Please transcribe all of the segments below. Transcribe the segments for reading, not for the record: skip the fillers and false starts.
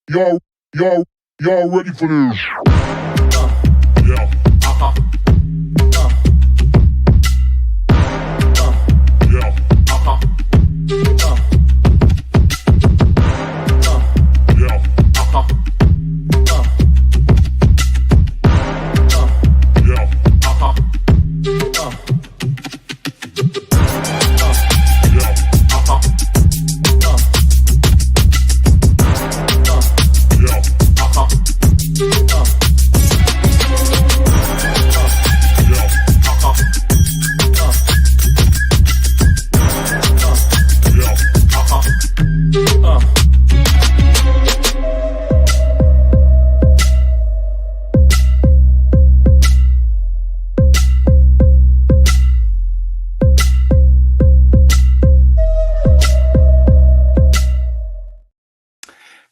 Y'all, y'all, y'all ready for this? Yeah. Uh-huh. Yeah. Uh-huh. Yeah. Uh-huh. Yeah. Uh-huh.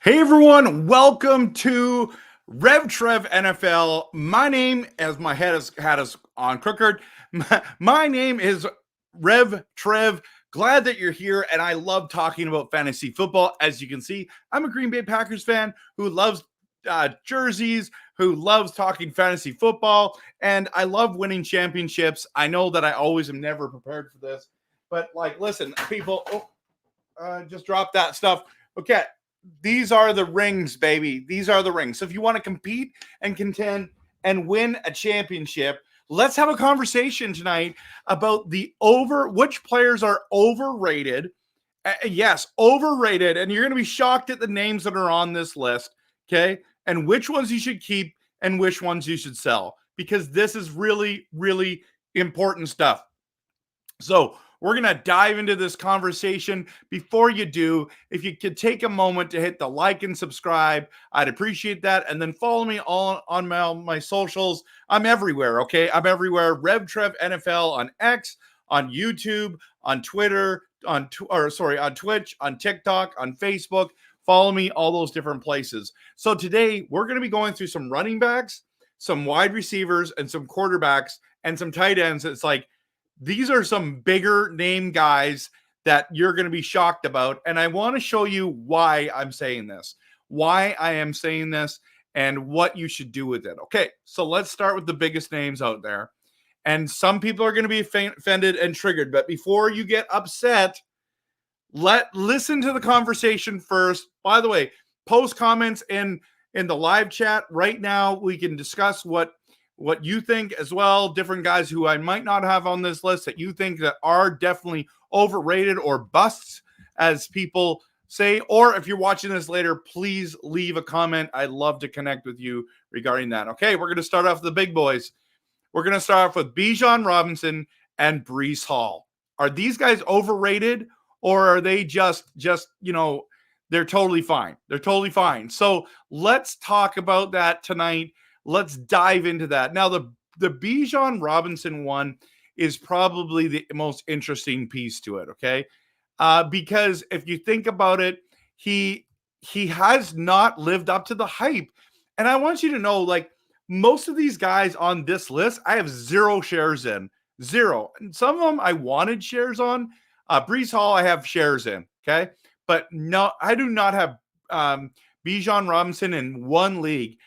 Hey everyone, welcome to Rev Trev NFL. My name, as my head has had us on crooked, my name is Rev Trev. Glad that you're here, and I love talking about fantasy football. As you can see, I'm a Green Bay Packers fan who loves jerseys, who loves talking fantasy football, and I love winning championships. I know that I always am never prepared for this, but listen, people, just drop that stuff. Okay. These are the rings, baby. These are the rings. So if you want to compete and contend and win a championship, let's have a conversation tonight about which players are overrated. Yes, overrated. And you're going to be shocked at the names that are on this list. Okay. And which ones you should keep and which ones you should sell, because this is really, really important stuff. So we're going to dive into this conversation. Before you do, if you could take a moment to hit the like and subscribe, I'd appreciate that. And then follow me all on my socials. I'm everywhere, okay? I'm everywhere. RevTrev NFL on X, on YouTube, on Twitter, on Twitch, on TikTok, on Facebook. Follow me all those different places. So today we're going to be going through some running backs, some wide receivers, and some quarterbacks, and some tight ends. It's like, these are some bigger name guys that you're going to be shocked about. And I want to show you why I'm saying this, why I am saying this, and what you should do with it. Okay, so let's start with the biggest names out there. And some people are going to be offended and triggered. But before you get upset, listen to the conversation first. By the way, post comments in the live chat right now. We can discuss what you think as well. Different guys who I might not have on this list that you think that are definitely overrated or busts, as people say. Or if you're watching this later, please leave a comment. I'd love to connect with you regarding that. Okay, we're going to start off with the big boys. We're going to start off with Bijan Robinson and Breece Hall. Are these guys overrated, or are they just they're totally fine? They're totally fine. So let's talk about that tonight. Let's dive into that. Now, the Bijan Robinson one is probably the most interesting piece to it, okay? Because if you think about it, he has not lived up to the hype. And I want you to know, most of these guys on this list, I have zero shares in. Zero. And some of them I wanted shares on. Breece Hall, I have shares in, okay? But no, I do not have Bijan Robinson in one league.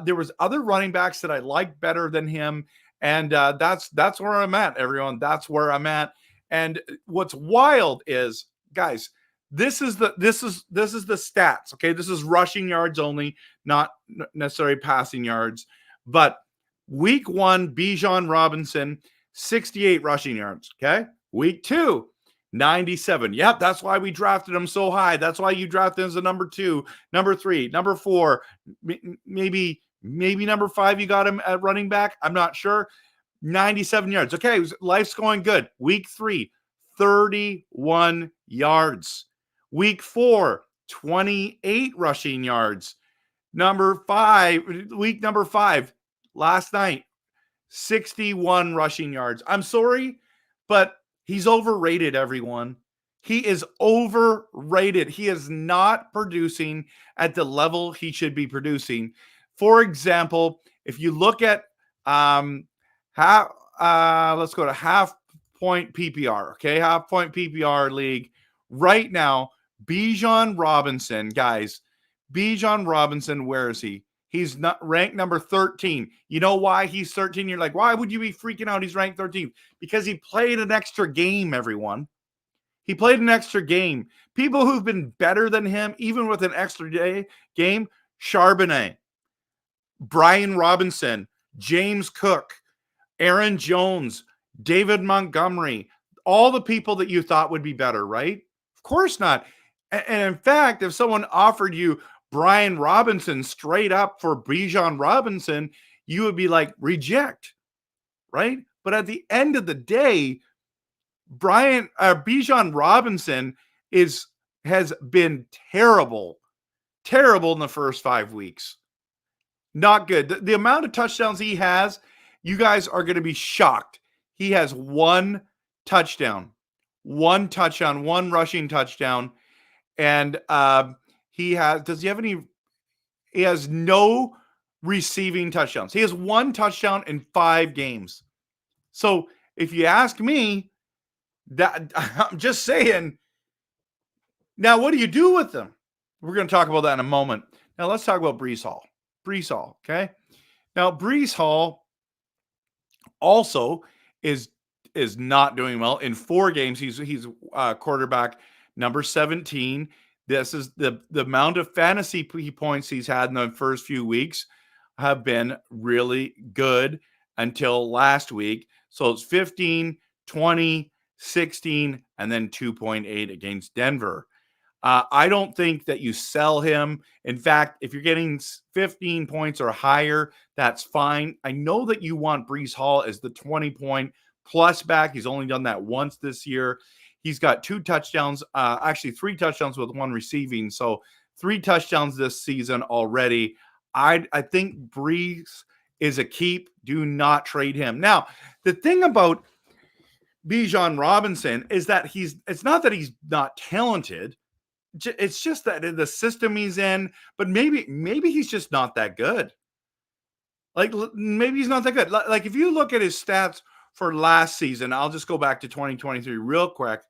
There was other running backs that I liked better than him, and that's where I'm at, everyone. That's where I'm at. And what's wild is, guys, this is the stats. Okay, this is rushing yards only, not necessarily passing yards. But week 1, Bijan Robinson, 68 rushing yards. Okay, week 2, 97. Yep, that's why we drafted him so high. That's why you drafted him as a number 2, number 3, number 4, maybe number 5. You got him at running back. I'm not sure. 97 yards. Okay, life's going good. Week 3, 31 yards. Week 4, 28 rushing yards. Week number 5, last night, 61 rushing yards. I'm sorry, but he's overrated, everyone. He is overrated. He is not producing at the level he should be producing. For example, if you look at let's go to half point PPR, okay? Half point PPR league right now, Bijan Robinson, guys, Bijan Robinson, where is he? He's not ranked number 13. You know why he's 13? You're like, why would you be freaking out? He's ranked 13 because he played an extra game, everyone. He played an extra game. People who've been better than him, even with an extra game, Charbonnet, Brian Robinson, James Cook, Aaron Jones, David Montgomery, all the people that you thought would be better, right? Of course not. And in fact, if someone offered you Brian Robinson straight up for Bijan Robinson, you would be like, reject, right? But at the end of the day, Bijan Robinson has been terrible in the first 5 weeks. Not good. The amount of touchdowns he has, you guys are going to be shocked. He has one touchdown, one rushing touchdown. And he has no receiving touchdowns. He has one touchdown in 5 games. So if you ask me, that I'm just saying, now what do you do with them? We're going to talk about that in a moment. Now let's talk about Breece Hall. Okay? Now Breece Hall also is not doing well. In 4 games, he's quarterback number 17. This is the amount of fantasy points he's had in the first few weeks have been really good until last week. So it's 15, 20, 16, and then 2.8 against Denver. I don't think that you sell him. In fact, if you're getting 15 points or higher, that's fine. I know that you want Breece Hall as the 20-point plus back. He's only done that once this year. He's got 2 touchdowns, actually 3 touchdowns with 1 receiving. So 3 touchdowns this season already. I think Breece is a keep. Do not trade him. Now, the thing about Bijan Robinson is that it's not that he's not talented. It's just that in the system he's in, but maybe he's just not that good. Like, maybe he's not that good. Like, if you look at his stats for last season, I'll just go back to 2023 real quick.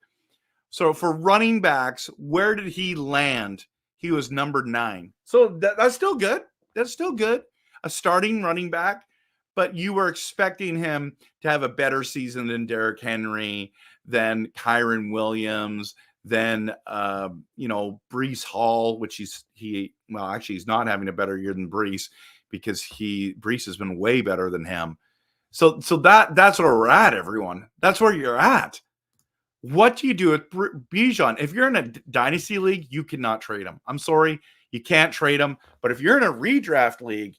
So for running backs, where did he land? He was number 9. So that's still good. That's still good. A starting running back, but you were expecting him to have a better season than Derrick Henry, than Kyron Williams, than Breece Hall, which he's not having a better year than Breece because Breece has been way better than him. So that's where we're at, everyone. That's where you're at. What do you do with Bijan? If you're in a dynasty league, you cannot trade him. I'm sorry, you can't trade him. But if you're in a redraft league,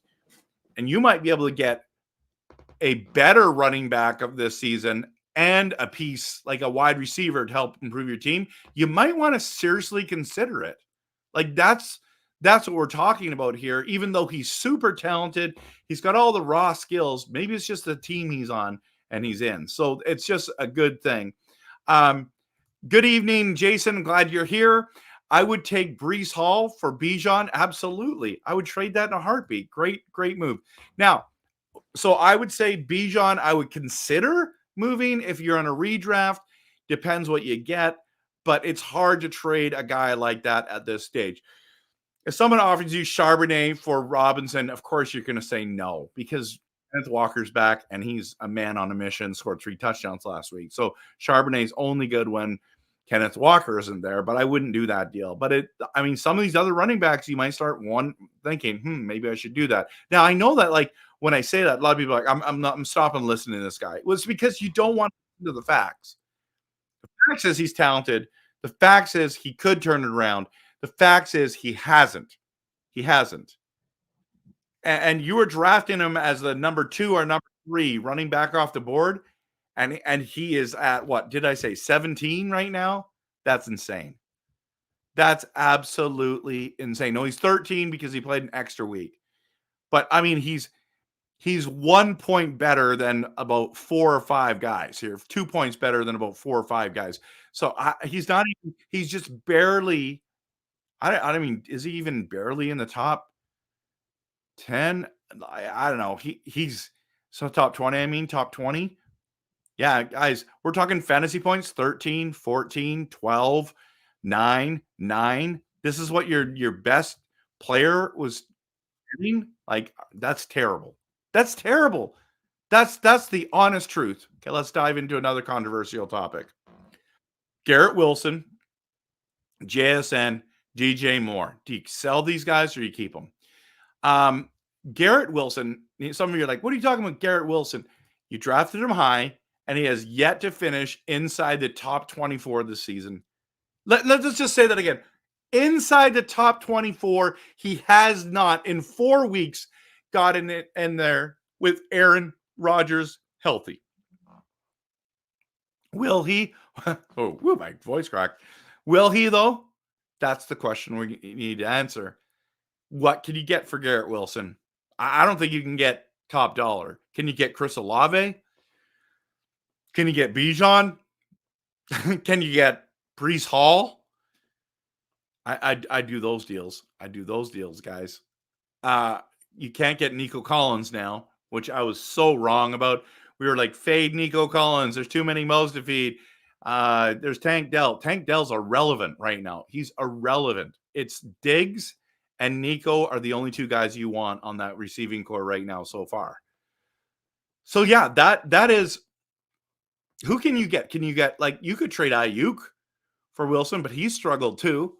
and you might be able to get a better running back of this season and a piece like a wide receiver to help improve your team, you might want to seriously consider it. Like that's what we're talking about here. Even though he's super talented, he's got all the raw skills. Maybe it's just the team he's on and he's in. So it's just a good thing. Good evening, Jason. Glad you're here. I would take Breece Hall for Bijan. Absolutely. I would trade that in a heartbeat. Great move. Now, so I would say Bijan, I would consider moving if you're on a redraft. Depends what you get, but it's hard to trade a guy like that at this stage. If someone offers you Charbonnet for Robinson, of course you're going to say no because Kenneth Walker's back and he's a man on a mission, scored 3 touchdowns last week. So Charbonnet's only good when Kenneth Walker isn't there, but I wouldn't do that deal. But some of these other running backs, you might start thinking, maybe I should do that. Now I know that like when I say that, a lot of people are like, I'm stopping listening to this guy. Well, it's because you don't want to listen to the facts. The facts is he's talented. The facts is he could turn it around. The facts is he hasn't. He hasn't. And you were drafting him as the number 2 or number 3 running back off the board. And he is at what did I say? 17 right now? That's insane. That's absolutely insane. No, he's 13 because he played an extra week. But I mean, he's 1 point better than about 4 or 5 guys here. 2 points better than about 4 or 5 guys. So he's not even, he's just barely, I mean, is he even barely in the top 10? I don't know. He's so top 20. I mean, top 20. Yeah, guys, we're talking fantasy points 13, 14, 12, 9, 9. This is what your best player was like, that's terrible. That's terrible. That's the honest truth. Okay, let's dive into another controversial topic. Garrett Wilson, JSN, DJ Moore. Do you sell these guys or do you keep them? Garrett Wilson, some of you are like, what are you talking about, Garrett Wilson? You drafted him high, and he has yet to finish inside the top 24 this season. Let's just say that again. Inside the top 24, he has not in 4 weeks gotten it in there with Aaron Rodgers healthy. Will he? Oh, my voice cracked. Will he, though? That's the question we need to answer. What can you get for Garrett Wilson? I don't think you can get top dollar. Can you get Chris Olave? Can you get Bijan? Can you get Breece Hall? I do those deals. I do those deals, guys. You can't get Nico Collins now, which I was so wrong about. We were like, fade Nico Collins. There's too many mouths to feed. There's Tank Dell. Tank Dell's irrelevant right now. He's irrelevant. It's Diggs and Nico are the only two guys you want on that receiving core right now so far. So yeah, that is, who can you get? Can you get, like, you could trade Ayuk for Wilson, but he's struggled too.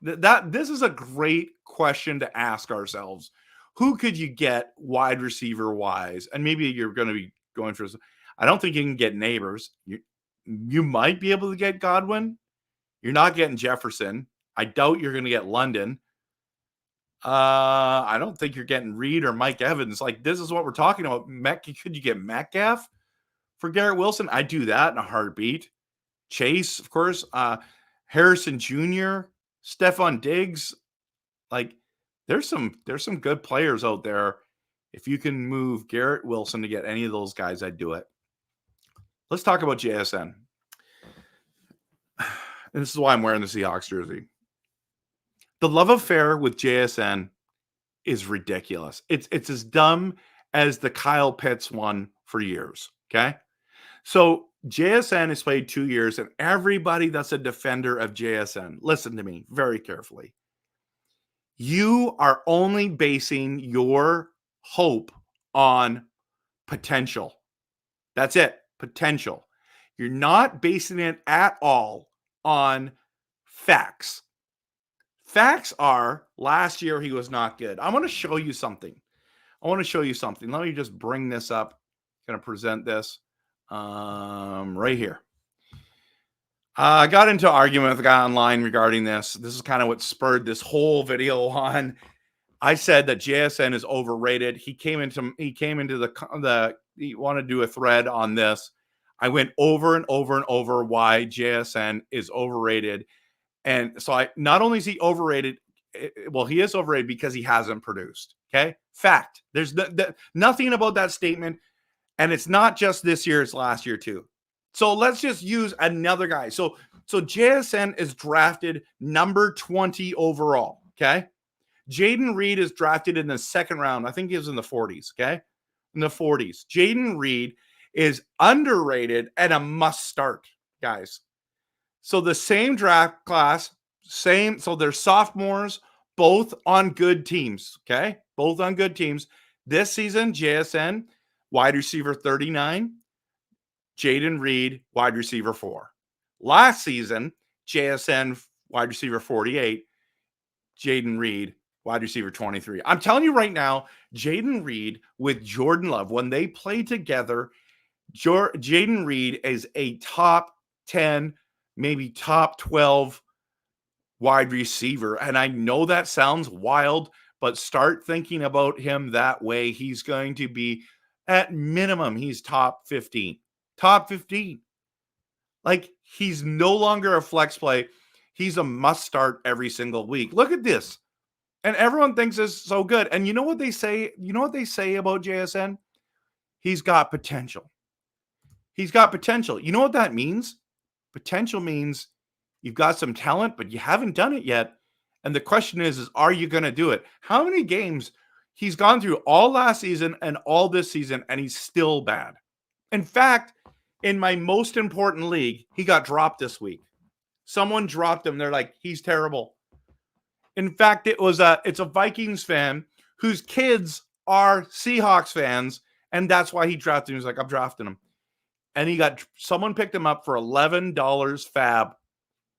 This is a great question to ask ourselves. Who could you get wide receiver wise? And maybe you're going to be going for, I don't think you can get Neighbors. You might be able to get Godwin. You're not getting Jefferson. I doubt you're going to get London. I don't think you're getting Reed or Mike Evans. Like, this is what we're talking about. Could you get Metcalf for Garrett Wilson? I'd do that in a heartbeat. Chase, of course. Harrison Jr., Stephon Diggs. Like, there's some good players out there. If you can move Garrett Wilson to get any of those guys, I'd do it. Let's talk about JSN. And this is why I'm wearing the Seahawks jersey. The love affair with JSN is ridiculous. It's as dumb as the Kyle Pitts one for years. Okay. So JSN has played 2 years, and everybody that's a defender of JSN, listen to me very carefully. You are only basing your hope on potential. That's it. Potential. You're not basing it at all on facts. Facts are, last year he was not good. I want to show you something. Let me just bring this up. I'm going to present this right here. I got into an argument with a guy online regarding this. This is kind of what spurred this whole video on. I said that JSN is overrated. He came into he wanted to do a thread on this. I went over and over and over why JSN is overrated. And so not only is he overrated, he is overrated because he hasn't produced. Okay. Fact. There's nothing about that statement. And it's not just this year, it's last year too. So let's just use another guy. So JSN is drafted number 20 overall. Okay. Jaden Reed is drafted in the second round. I think he was in the 40s. Okay. In the 40s. Jaden Reed is underrated and a must start, guys. So the same draft class, so they're sophomores, both on good teams. Okay. Both on good teams. This season, JSN, wide receiver 39. Jaden Reed, wide receiver 4. Last season, JSN, wide receiver 48. Jaden Reed, wide receiver 23. I'm telling you right now, Jaden Reed with Jordan Love, when they play together, Jaden Reed is a top 10, maybe top 12 wide receiver. And I know that sounds wild, but start thinking about him that way. He's going to be, at minimum, he's top 15. Top 15. Like, he's no longer a flex play. He's a must start every single week. Look at this. And everyone thinks this is so good. And you know what they say? You know what they say about JSN? He's got potential. He's got potential. You know what that means? Potential means you've got some talent, but you haven't done it yet. And the question is are you going to do it? How many games he's gone through all last season and all this season, and he's still bad? In fact, in my most important league, he got dropped this week. Someone dropped him. They're like, he's terrible. In fact, it's a Vikings fan whose kids are Seahawks fans, and that's why he drafted him. He's like, I'm drafting him. And someone picked him up for $11 fab.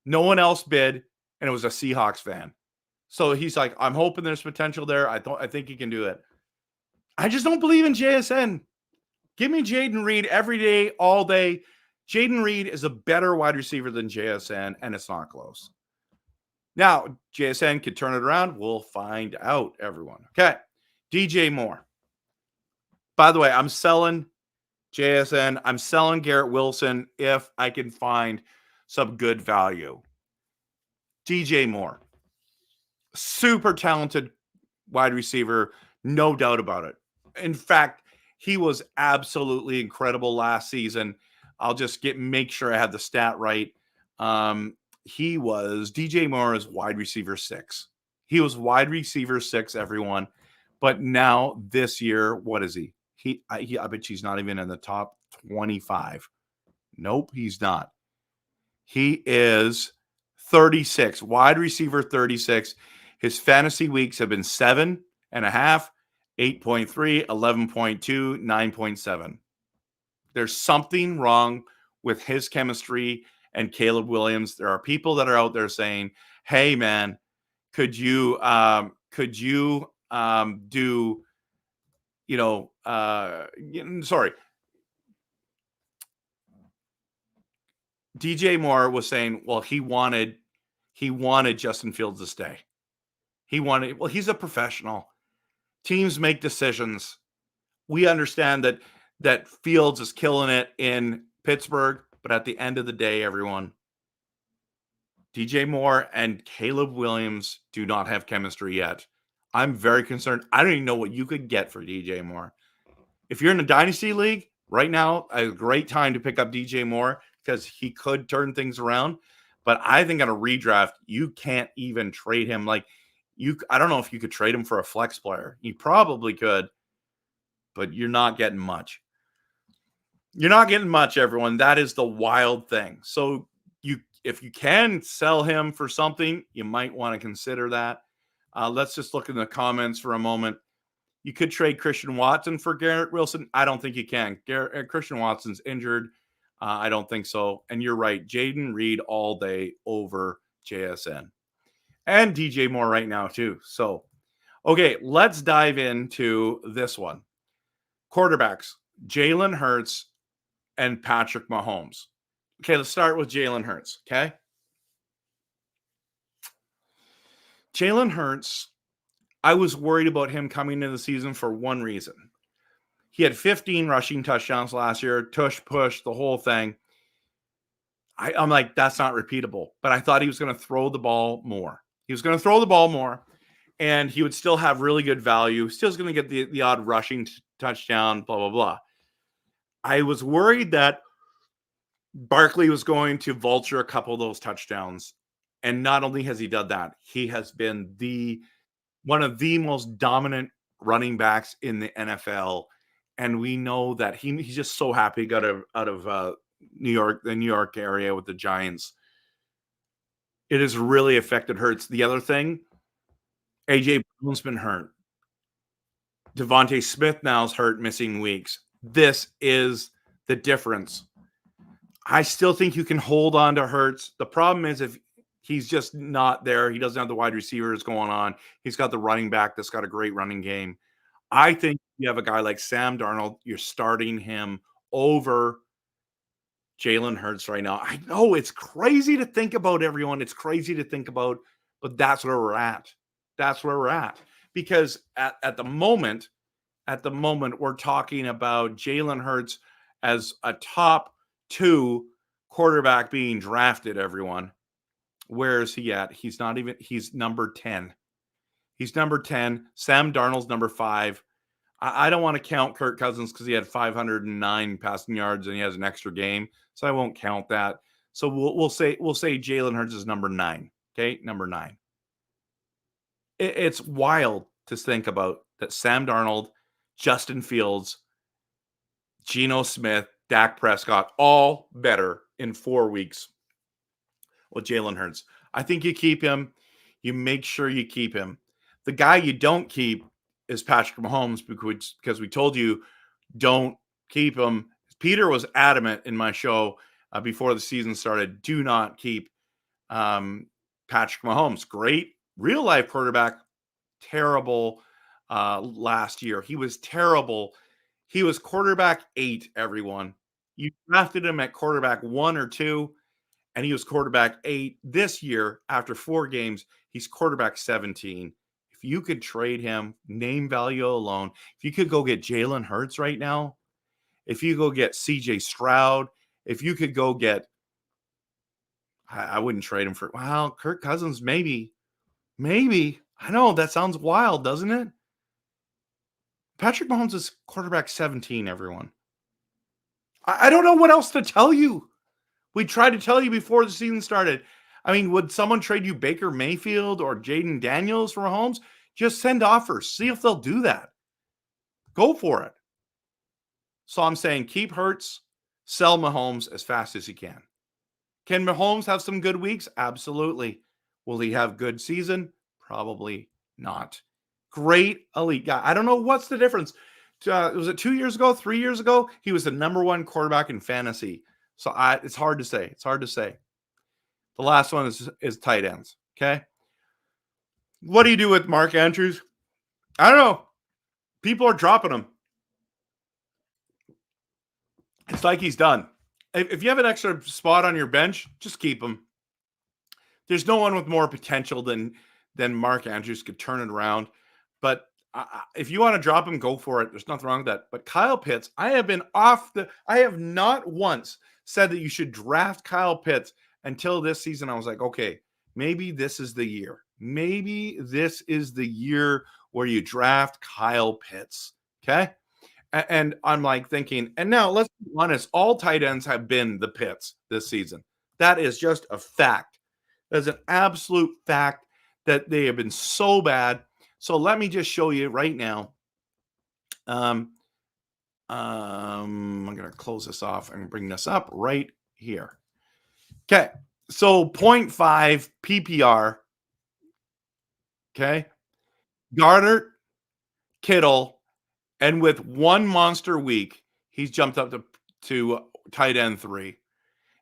No one else bid, and it was a Seahawks fan. So he's like, I'm hoping there's potential there. I think he can do it. I just don't believe in JSN. Give me Jayden Reed every day, all day. Jayden Reed is a better wide receiver than JSN, and it's not close. Now, JSN could turn it around. We'll find out, everyone. Okay. DJ Moore. By the way, I'm selling JSN. I'm selling Garrett Wilson if I can find some good value. DJ Moore. Super talented wide receiver. No doubt about it. In fact, he was absolutely incredible last season. I'll just make sure I have the stat right. DJ Moore is wide receiver 6. He was wide receiver 6, everyone. But now this year, what is he? I bet he's not even in the top 25. Nope, he's not. He is 36, wide receiver 36. His fantasy weeks have been 7.5, 8.3, 11.2, 9.7. There's something wrong with his chemistry and Caleb Williams. There are people that are out there saying, "Hey, man, could you do, sorry." DJ Moore was saying, well, he wanted Justin Fields to stay. He's a professional. Teams make decisions. We understand that Fields is killing it in Pittsburgh, but at the end of the day, everyone, DJ Moore and Caleb Williams do not have chemistry yet. I'm very concerned. I don't even know what you could get for DJ Moore. If you're in a dynasty league right now, a great time to pick up DJ Moore because he could turn things around. But I think on a redraft, you can't even trade him. I don't know if you could trade him for a flex player. You probably could, but you're not getting much. You're not getting much, everyone. That is the wild thing. So if you can sell him for something, you might want to consider that. Let's just look in the comments for a moment. You could trade Christian Watson for Garrett Wilson. I don't think you can. Christian Watson's injured. I don't think so. And you're right. Jayden Reed all day over JSN. And DJ Moore right now too. So, okay, let's dive into this one. Quarterbacks, Jalen Hurts and Patrick Mahomes. Okay, let's start with Jalen Hurts, okay? Jalen Hurts, I was worried about him coming into the season for one reason. He had 15 rushing touchdowns last year, tush push, the whole thing. I'm like, that's not repeatable. But I thought he was going to throw the ball more. And he would still have really good value. Still going to get the odd rushing touchdown, blah, blah, blah. I was worried that Barkley was going to vulture a couple of those touchdowns. And not only has he done that, he has been one of the most dominant running backs in the NFL. And we know that he's just so happy he got out of New York, the New York area with the Giants. It has really affected Hurts. The other thing, AJ Brown's been hurt. Devontae Smith now is hurt, missing weeks. This is the difference. I still think you can hold on to Hurts. The problem is if he's just not there, he doesn't have the wide receivers going on. He's got the running back that's got a great running game. I think you have a guy like Sam Darnold, you're starting him over Jalen Hurts right now. I know it's crazy to think about, everyone. It's crazy to think about, but that's where we're at. That's where we're at. Because at the moment, we're talking about Jalen Hurts as a top 2 quarterback being drafted, everyone. Where is he at? He's number 10. He's number 10. Sam Darnold's number 5. I don't want to count Kirk Cousins because he had 509 passing yards and he has an extra game, so I won't count that. So we'll say Jalen Hurts is number 9. Okay, number 9. It's wild to think about that Sam Darnold, Justin Fields, Geno Smith, Dak Prescott, all better in 4 weeks. Well, Jalen Hurts, I think you keep him. you make sure you keep him. The guy you don't keep is Patrick Mahomes because we told you don't keep him. Peter was adamant in my show before the season started. Do not keep Patrick Mahomes. Great real life quarterback. Terrible last year. He was terrible. He was quarterback 8, everyone. You drafted him at quarterback 1 or 2, and he was quarterback 8. This year, after 4 games, he's quarterback 17. If you could trade him, name value alone, if you could go get Jalen Hurts right now, if you go get CJ Stroud, if you could go get, I wouldn't trade him for, well, Kirk Cousins, maybe. I know that sounds wild, doesn't it? Patrick Mahomes is quarterback 17, everyone. I don't know what else to tell you. We tried to tell you before the season started. I mean, would someone trade you Baker Mayfield or Jaden Daniels for Mahomes? Just send offers. See if they'll do that. Go for it. So I'm saying keep Hurts, sell Mahomes as fast as you can. Can Mahomes have some good weeks? Absolutely. Will he have good season? Probably not. Great elite guy. I don't know what's the difference. Was it 2 years ago, 3 years ago? He was the number 1 quarterback in fantasy. So it's hard to say. It's hard to say. The last one is tight ends. Okay. What do you do with Mark Andrews? I don't know. People are dropping him. It's like he's done. If you have an extra spot on your bench, just keep him. There's no one with more potential than Mark Andrews could turn it around. But if you want to drop him, go for it. There's nothing wrong with that. But Kyle Pitts, I have not once said that you should draft Kyle Pitts until this season. I was like, okay, maybe this is the year. Maybe this is the year where you draft Kyle Pitts. Okay. And I'm like thinking, and now let's be honest, all tight ends have been the Pitts this season. That is just a fact. That's an absolute fact that they have been so bad. So let me just show you right now. I'm going to close this off and bring this up right here. Okay. So 0.5 PPR. Okay. Gardner, Kittle, and with one monster week, he's jumped up to tight end 3.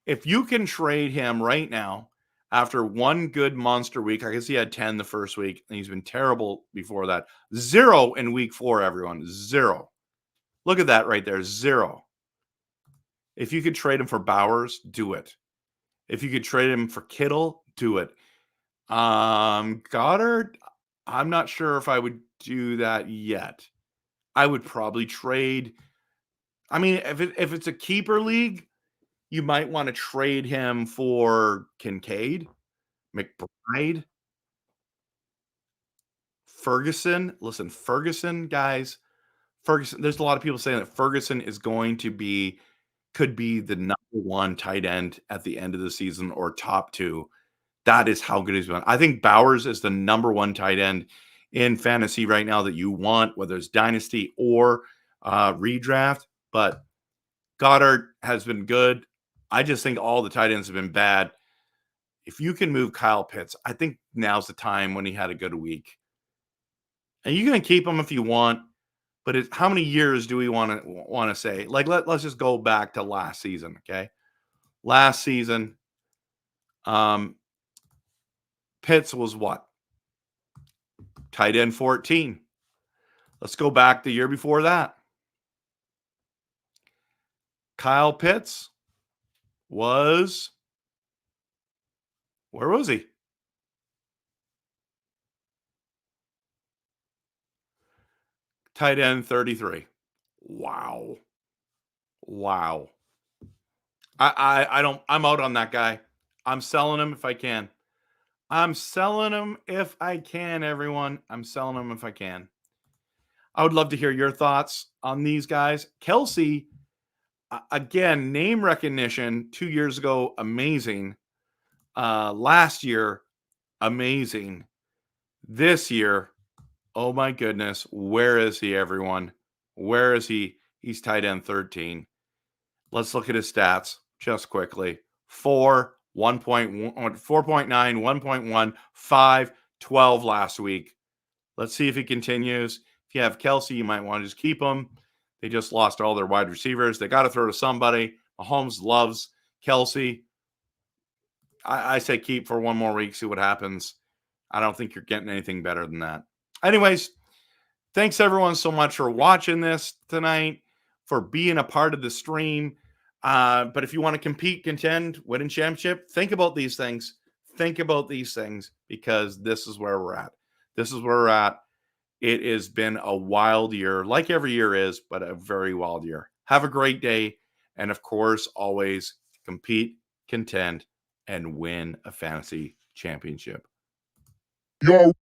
If you can trade him right now after one good monster week, I guess he had 10 the first week, and he's been terrible before that. 0 in week 4, everyone. 0. Look at that right there. 0. If you could trade him for Bowers, do it. If you could trade him for Kittle, do it. Goddard, I'm not sure if I would do that yet. I would probably trade. I mean, if it's a keeper league, you might want to trade him for Kincaid, McBride, Ferguson. Listen, Ferguson, guys. Ferguson, there's a lot of people saying that Ferguson could be the number 1 tight end at the end of the season or top 2. That is how good he's been. I think Bowers is the number 1 tight end in fantasy right now that you want, whether it's dynasty or redraft. But Goddard has been good. I just think all the tight ends have been bad. If you can move Kyle Pitts, I think now's the time when he had a good week. And you can keep him if you want, but how many years do we want to say? Like let's just go back to last season, okay? Last season, Pitts was what? Tight end 14. Let's go back the year before that. Kyle Pitts was, where was he? Tight end 33. Wow. I'm out on that guy. I'm selling him if I can. Everyone. I'm selling him if I can. I would love to hear your thoughts on these guys. Kelsey, again, name recognition 2 years ago, amazing. Last year, amazing. This year, oh my goodness, where is he, everyone? Where is he? He's tight end 13. Let's look at his stats just quickly. 4, 1.1, 4.9, 1.1, 5, 12 last week. Let's see if he continues. If you have Kelsey, you might want to just keep him. They just lost all their wide receivers. They got to throw to somebody. Mahomes loves Kelsey. I say keep for one more week, see what happens. I don't think you're getting anything better than that. Anyways, thanks everyone so much for watching this tonight, for being a part of the stream. But if you want to compete, contend, win a championship, think about these things. Think about these things, because this is where we're at. This is where we're at. It has been a wild year, like every year is, but a very wild year. Have a great day. And of course, always compete, contend, and win a fantasy championship. Y'all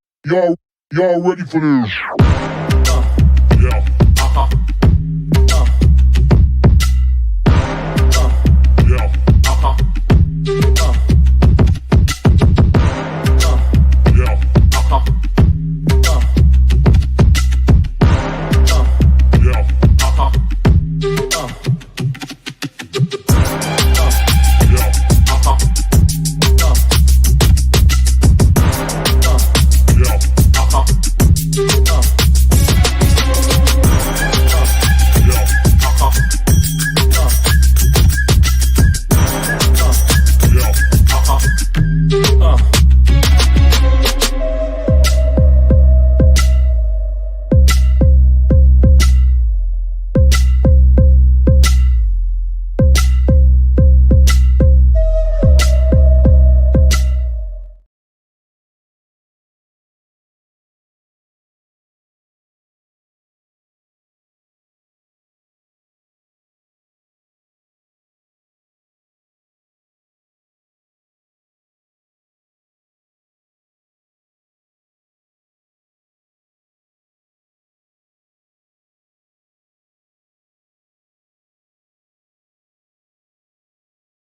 ready for this?